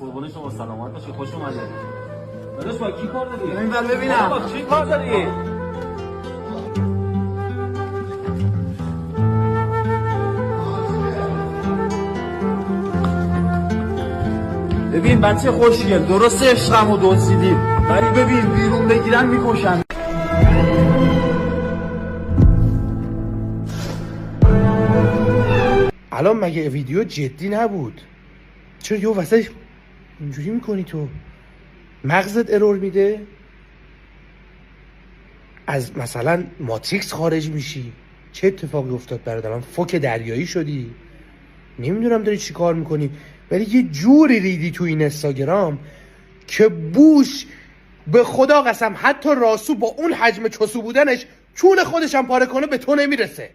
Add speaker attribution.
Speaker 1: قربون شما سلامت باشی. خوش اومدید. داداش با کی کار داری؟
Speaker 2: این ول ببینم.
Speaker 1: با کی کار داری؟
Speaker 2: ببین بچه خوشگل، درسته عشقمو دزدیدی، ولی ببین بیرون بگیرن میکشن.
Speaker 3: الان مگه ویدیو جدی نبود؟ چرا یه واسه اینجوری میکنی تو؟ مغزت ارور میده؟ از مثلا ماتریکس خارج میشی؟ چه اتفاقی افتاد برات؟ الان فوک دریایی شدی؟ نمیدونم داری چی کار میکنی، ولی یه جوری ریدی تو این اینستاگرام که بوش به خدا قسم حتی راسو با اون حجم چسو بودنش چون خودش هم پاره کنه به تو نمیرسه.